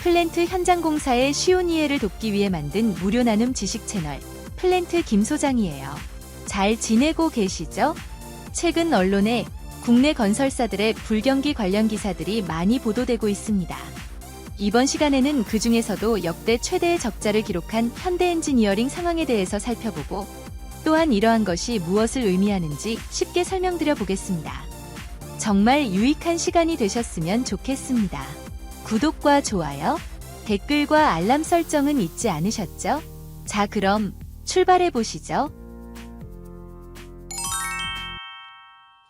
플랜트 현장 공사의 쉬운 이해를 돕기 위해 만든 무료 나눔 지식 채널 플랜트 김 소장이에요. 잘 지내고 계시죠? 최근 언론에 국내 건설사들의 불경기 관련 기사들이 많이 보도되고 있습니다. 이번 시간에는 그 중에서도 역대 최대의 적자를 기록한 현대엔지니어링 상황에 대해서 살펴보고 또한 이러한 것이 무엇을 의미하는지 쉽게 설명드려 보겠습니다. 정말 유익한 시간이 되셨으면 좋겠습니다. 구독과 좋아요, 댓글과 알람 설정은 잊지 않으셨죠? 자, 그럼 출발해 보시죠.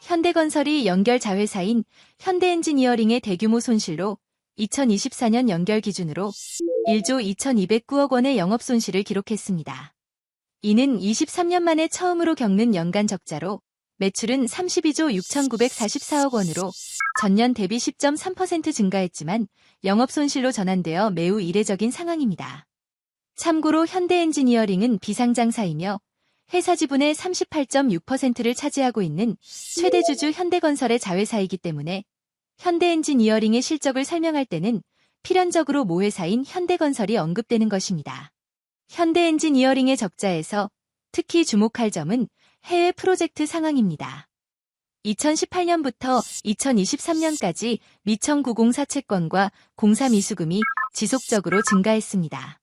현대건설이 연결 자회사인 현대엔지니어링의 대규모 손실로 2024년 연결 기준으로 1조 2209억 원의 영업손실을 기록했습니다. 이는 23년 만에 처음으로 겪는 연간 적자로 매출은 32조 6,944억 원으로 전년 대비 10.3% 증가했지만 영업손실로 전환되어 매우 이례적인 상황입니다. 참고로 현대엔지니어링은 비상장사이며 회사 지분의 38.6%를 차지하고 있는 최대 주주 현대건설의 자회사이기 때문에 현대엔지니어링의 실적을 설명할 때는 필연적으로 모회사인 현대건설이 언급되는 것입니다. 현대엔지니어링의 적자에서 특히 주목할 점은 해외 프로젝트 상황입니다. 2018년부터 2023년까지 미청 구공사 채권과 공사 미수금이 지속적으로 증가했습니다.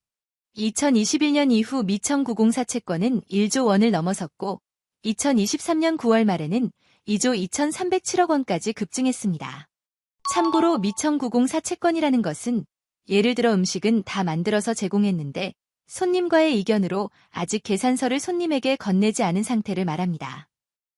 2021년 이후 미청 구공사 채권은 1조 원을 넘어섰고 2023년 9월 말에는 2조 2,307억 원까지 급증했습니다. 참고로 미청 구공사 채권이라는 것은 예를 들어 음식은 다 만들어서 제공했는데 손님과의 의견으로 아직 계산서를 손님에게 건네지 않은 상태를 말합니다.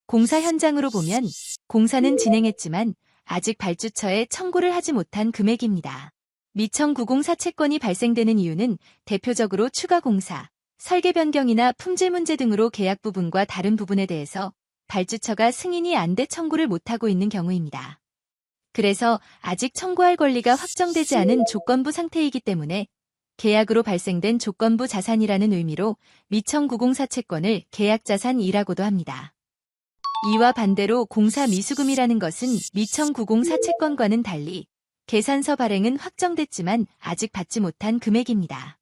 공사 현장으로 보면 공사는 진행했지만 아직 발주처에 청구를 하지 못한 금액입니다. 미청 구공사 채권이 발생되는 이유는 대표적으로 추가 공사, 설계 변경이나 품질 문제 등으로 계약 부분과 다른 부분에 대해서 발주처가 승인이 안 돼 청구를 못하고 있는 경우입니다. 그래서 아직 청구할 권리가 확정되지 않은 조건부 상태이기 때문에 계약으로 발생된 조건부 자산이라는 의미로 미청 구공사 채권을 계약자산이라고도 합니다. 이와 반대로 공사 미수금이라는 것은 미청 구공사 채권과는 달리 계산서 발행은 확정됐지만 아직 받지 못한 금액입니다.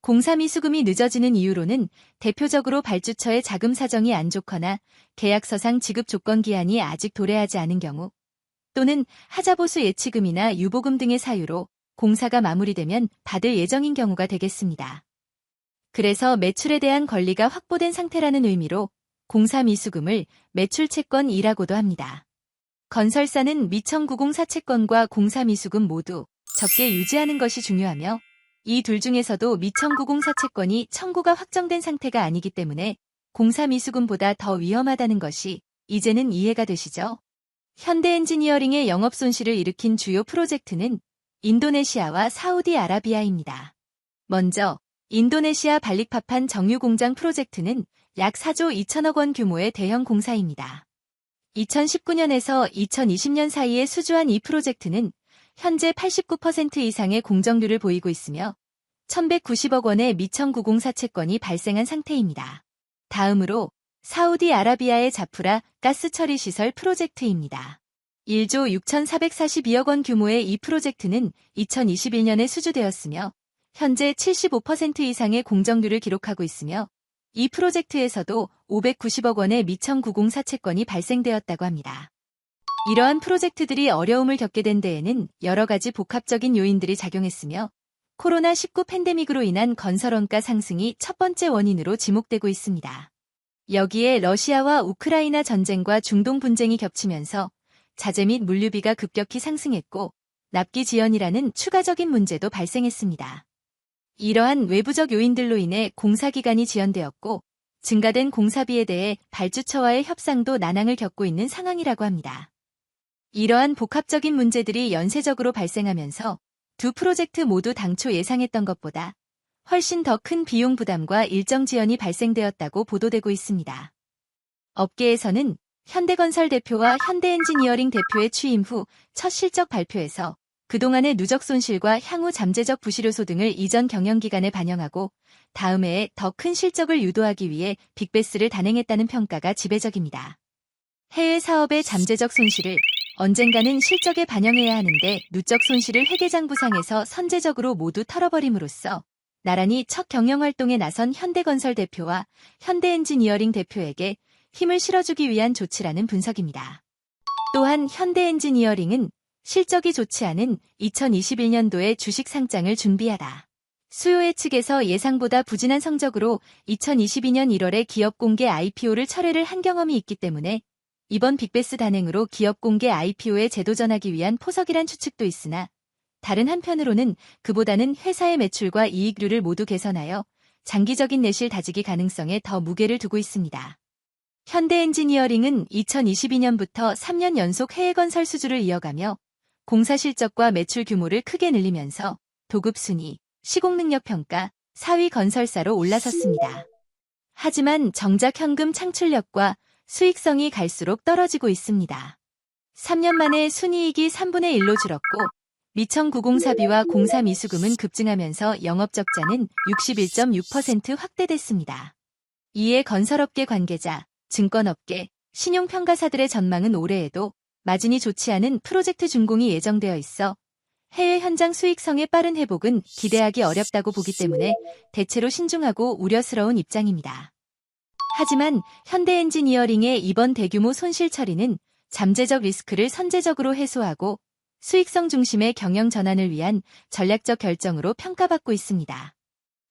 공사 미수금이 늦어지는 이유로는 대표적으로 발주처의 자금 사정이 안 좋거나 계약서상 지급 조건 기한이 아직 도래하지 않은 경우 또는 하자보수 예치금이나 유보금 등의 사유로 공사가 마무리되면 받을 예정인 경우가 되겠습니다. 그래서 매출에 대한 권리가 확보된 상태라는 의미로 공사 미수금을 매출채권이라고도 합니다. 건설사는 미청 구공사 채권과 공사 미수금 모두 적게 유지하는 것이 중요하며 이 둘 중에서도 미청 구공사 채권이 청구가 확정된 상태가 아니기 때문에 공사 미수금보다 더 위험하다는 것이 이제는 이해가 되시죠? 현대엔지니어링의 영업손실을 일으킨 주요 프로젝트는 인도네시아와 사우디아라비아입니다. 먼저 인도네시아 발릭파판 정유공장 프로젝트는 약 4조 2천억 원 규모의 대형 공사입니다. 2019년에서 2020년 사이에 수주한 이 프로젝트는 현재 89% 이상의 공정률을 보이고 있으며 1,190억 원의 미청 구공사 채권이 발생한 상태입니다. 다음으로 사우디아라비아의 자프라 가스 처리 시설 프로젝트입니다. 1조 6,442억 원 규모의 이 프로젝트는 2021년에 수주되었으며 현재 75% 이상의 공정률을 기록하고 있으며 이 프로젝트에서도 590억 원의 미청 구공사 채권이 발생되었다고 합니다. 이러한 프로젝트들이 어려움을 겪게 된 데에는 여러 가지 복합적인 요인들이 작용했으며 코로나19 팬데믹으로 인한 건설 원가 상승이 첫 번째 원인으로 지목되고 있습니다. 여기에 러시아와 우크라이나 전쟁과 중동 분쟁이 겹치면서 자재 및 물류비가 급격히 상승했고 납기 지연이라는 추가적인 문제도 발생했습니다. 이러한 외부적 요인들로 인해 공사 기간이 지연되었고 증가된 공사비에 대해 발주처와의 협상도 난항을 겪고 있는 상황이라고 합니다. 이러한 복합적인 문제들이 연쇄적으로 발생하면서 두 프로젝트 모두 당초 예상했던 것보다 훨씬 더 큰 비용 부담과 일정 지연이 발생되었다고 보도되고 있습니다. 업계에서는 현대건설 대표와 현대엔지니어링 대표의 취임 후 첫 실적 발표에서 그동안의 누적 손실과 향후 잠재적 부실효소 등을 이전 경영기간에 반영하고 다음 해에 더 큰 실적을 유도하기 위해 빅베스를 단행했다는 평가가 지배적입니다. 해외 사업의 잠재적 손실을 언젠가는 실적에 반영해야 하는데 누적 손실을 회계장부상에서 선제적으로 모두 털어버림으로써 나란히 첫 경영활동에 나선 현대건설 대표와 현대엔지니어링 대표에게 힘을 실어주기 위한 조치라는 분석입니다. 또한 현대엔지니어링은 실적이 좋지 않은 2021년도에 주식 상장을 준비하다. 수요회 측에서 예상보다 부진한 성적으로 2022년 1월에 기업 공개 IPO를 철회를 한 경험이 있기 때문에 이번 빅베스 단행으로 기업 공개 IPO에 재도전하기 위한 포석이란 추측도 있으나 다른 한편으로는 그보다는 회사의 매출과 이익률을 모두 개선하여 장기적인 내실 다지기 가능성에 더 무게를 두고 있습니다. 현대엔지니어링은 2022년부터 3년 연속 해외 건설 수주를 이어가며 공사 실적과 매출 규모를 크게 늘리면서 도급 순위, 시공 능력 평가 4위 건설사로 올라섰습니다. 하지만 정작 현금 창출력과 수익성이 갈수록 떨어지고 있습니다. 3년 만에 순이익이 3분의 1로 줄었고 미청 구공사비와 공사 미수금은 급증하면서 영업적자는 61.6% 확대됐습니다. 이에 건설업계 관계자, 증권업계, 신용평가사들의 전망은 올해에도 마진이 좋지 않은 프로젝트 준공이 예정되어 있어 해외 현장 수익성의 빠른 회복은 기대하기 어렵다고 보기 때문에 대체로 신중하고 우려스러운 입장입니다. 하지만 현대엔지니어링의 이번 대규모 손실 처리는 잠재적 리스크를 선제적으로 해소하고 수익성 중심의 경영 전환을 위한 전략적 결정으로 평가받고 있습니다.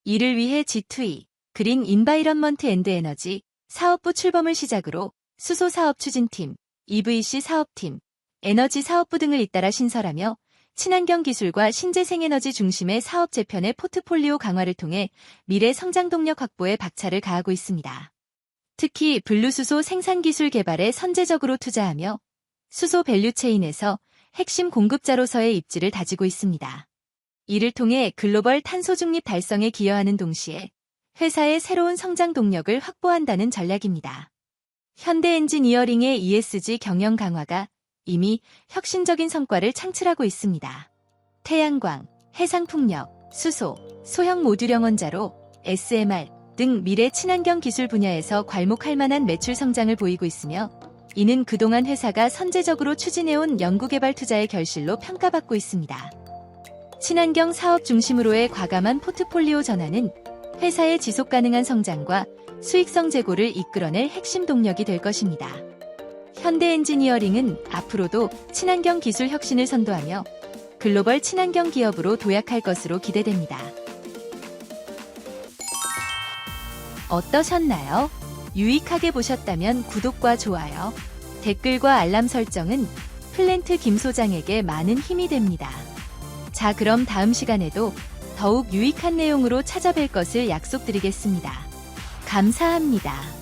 이를 위해 G2E, 그린 인바이런먼트 앤드 에너지 사업부 출범을 시작으로 수소 사업 추진팀, EVC 사업팀, 에너지 사업부 등을 잇따라 신설하며 친환경 기술과 신재생에너지 중심의 사업 재편의 포트폴리오 강화를 통해 미래 성장 동력 확보에 박차를 가하고 있습니다. 특히 블루수소 생산 기술 개발에 선제적으로 투자하며 수소 밸류체인에서 핵심 공급자로서의 입지를 다지고 있습니다. 이를 통해 글로벌 탄소 중립 달성에 기여하는 동시에 회사의 새로운 성장 동력을 확보한다는 전략입니다. 현대엔지니어링의 ESG 경영 강화가 이미 혁신적인 성과를 창출하고 있습니다. 태양광, 해상풍력, 수소, 소형 모듈형 원자로, SMR 등 미래 친환경 기술 분야에서 괄목할 만한 매출 성장을 보이고 있으며 이는 그동안 회사가 선제적으로 추진해온 연구개발 투자의 결실로 평가받고 있습니다. 친환경 사업 중심으로의 과감한 포트폴리오 전환은 회사의 지속가능한 성장과 수익성 제고를 이끌어낼 핵심 동력이 될 것입니다. 현대엔지니어링은 앞으로도 친환경 기술 혁신을 선도하며 글로벌 친환경 기업으로 도약할 것으로 기대됩니다. 어떠셨나요? 유익하게 보셨다면 구독과 좋아요, 댓글과 알람 설정은 플랜트 김 소장에게 많은 힘이 됩니다. 자, 그럼 다음 시간에도 더욱 유익한 내용으로 찾아뵐 것을 약속드리겠습니다. 감사합니다.